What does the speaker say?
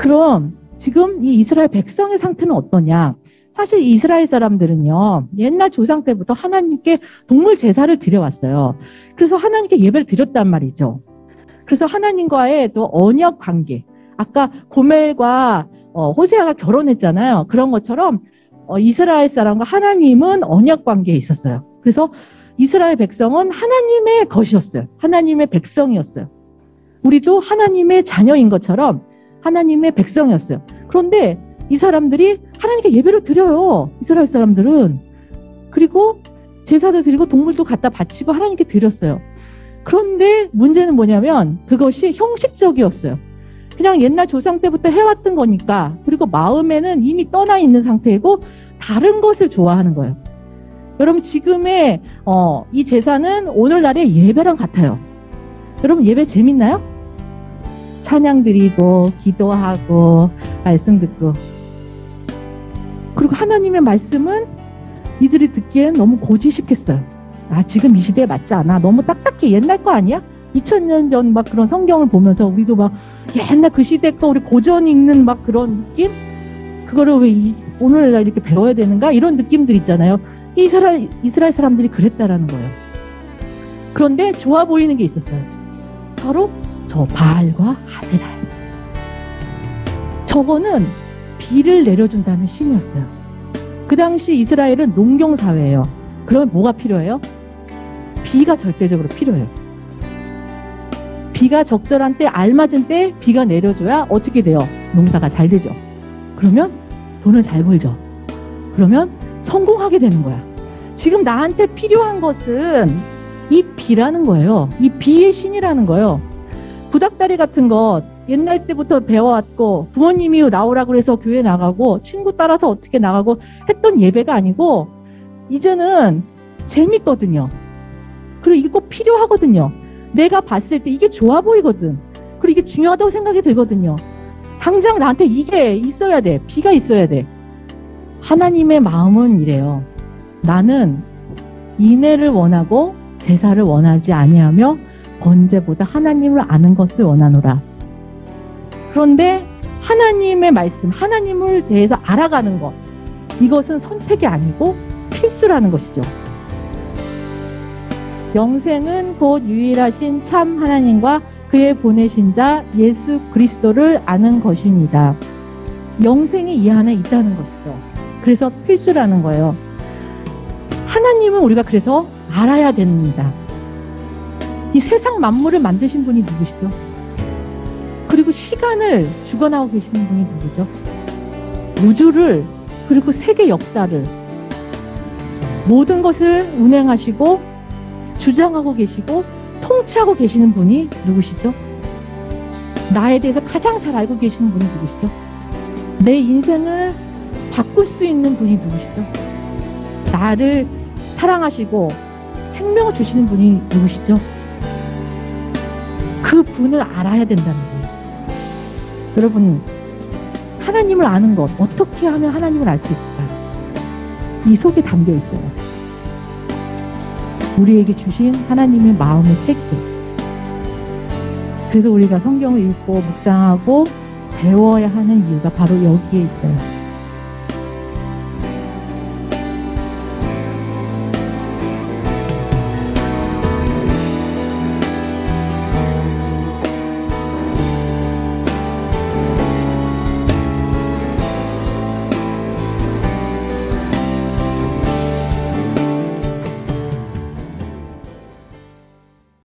그럼 지금 이 이스라엘 백성의 상태는 어떠냐? 사실 이스라엘 사람들은요, 옛날 조상 때부터 하나님께 동물 제사를 드려왔어요. 그래서 하나님께 예배를 드렸단 말이죠. 그래서 하나님과의 또 언약 관계, 아까 고멜과 호세아가 결혼했잖아요. 그런 것처럼 이스라엘 사람과 하나님은 언약 관계에 있었어요. 그래서 이스라엘 백성은 하나님의 것이었어요. 하나님의 백성이었어요. 우리도 하나님의 자녀인 것처럼 하나님의 백성이었어요. 그런데 이 사람들이 하나님께 예배를 드려요. 이스라엘 사람들은. 그리고 제사도 드리고 동물도 갖다 바치고 하나님께 드렸어요. 그런데 문제는 뭐냐면 그것이 형식적이었어요. 그냥 옛날 조상 때부터 해왔던 거니까, 그리고 마음에는 이미 떠나 있는 상태이고 다른 것을 좋아하는 거예요. 여러분, 지금의 이 제사는 오늘날의 예배랑 같아요. 여러분, 예배 재밌나요? 찬양 드리고 기도하고 말씀 듣고, 그리고 하나님의 말씀은 이들이 듣기엔 너무 고지식했어요. 아, 지금 이 시대에 맞지 않아. 너무 딱딱해. 옛날 거 아니야? 2000년 전 막 그런 성경을 보면서 우리도 막 옛날 그 시대 거 우리 고전 읽는 막 그런 느낌? 그거를 왜 오늘날 이렇게 배워야 되는가? 이런 느낌들 있잖아요. 이스라엘 사람들이 그랬다라는 거예요. 그런데 좋아 보이는 게 있었어요. 바로 저 바알과 하세라. 저거는 비를 내려준다는 신이었어요. 그 당시 이스라엘은 농경사회예요. 그러면 뭐가 필요해요? 비가 절대적으로 필요해요. 비가 적절한 때, 알맞은 때 비가 내려줘야 어떻게 돼요? 농사가 잘 되죠. 그러면 돈을 잘 벌죠. 그러면 성공하게 되는 거야. 지금 나한테 필요한 것은 이 비라는 거예요. 이 비의 신이라는 거예요. 구닥다리 같은 것 옛날 때부터 배워왔고, 부모님이 나오라고 해서 교회 나가고 친구 따라서 어떻게 나가고 했던 예배가 아니고, 이제는 재밌거든요. 그리고 이게 꼭 필요하거든요. 내가 봤을 때 이게 좋아 보이거든. 그리고 이게 중요하다고 생각이 들거든요. 당장 나한테 이게 있어야 돼. 비가 있어야 돼. 하나님의 마음은 이래요. 나는 인애를 원하고 제사를 원하지 아니하며 번제보다 하나님을 아는 것을 원하노라. 그런데 하나님의 말씀, 하나님을 대해서 알아가는 것, 이것은 선택이 아니고 필수라는 것이죠. 영생은 곧 유일하신 참 하나님과 그의 보내신 자 예수 그리스도를 아는 것입니다. 영생이 이 안에 있다는 것이죠. 그래서 필수라는 거예요. 하나님은 우리가 그래서 알아야 됩니다. 이 세상 만물을 만드신 분이 누구시죠? 그리고 시간을 주관하고 계시는 분이 누구죠? 우주를, 그리고 세계 역사를, 모든 것을 운행하시고 주장하고 계시고 통치하고 계시는 분이 누구시죠? 나에 대해서 가장 잘 알고 계시는 분이 누구시죠? 내 인생을 바꿀 수 있는 분이 누구시죠? 나를 사랑하시고 생명을 주시는 분이 누구시죠? 그 분을 알아야 된다는 거예요. 여러분, 하나님을 아는 것, 어떻게 하면 하나님을 알 수 있을까? 이 속에 담겨 있어요. 우리에게 주신 하나님의 마음의 책임. 그래서 우리가 성경을 읽고 묵상하고 배워야 하는 이유가 바로 여기에 있어요.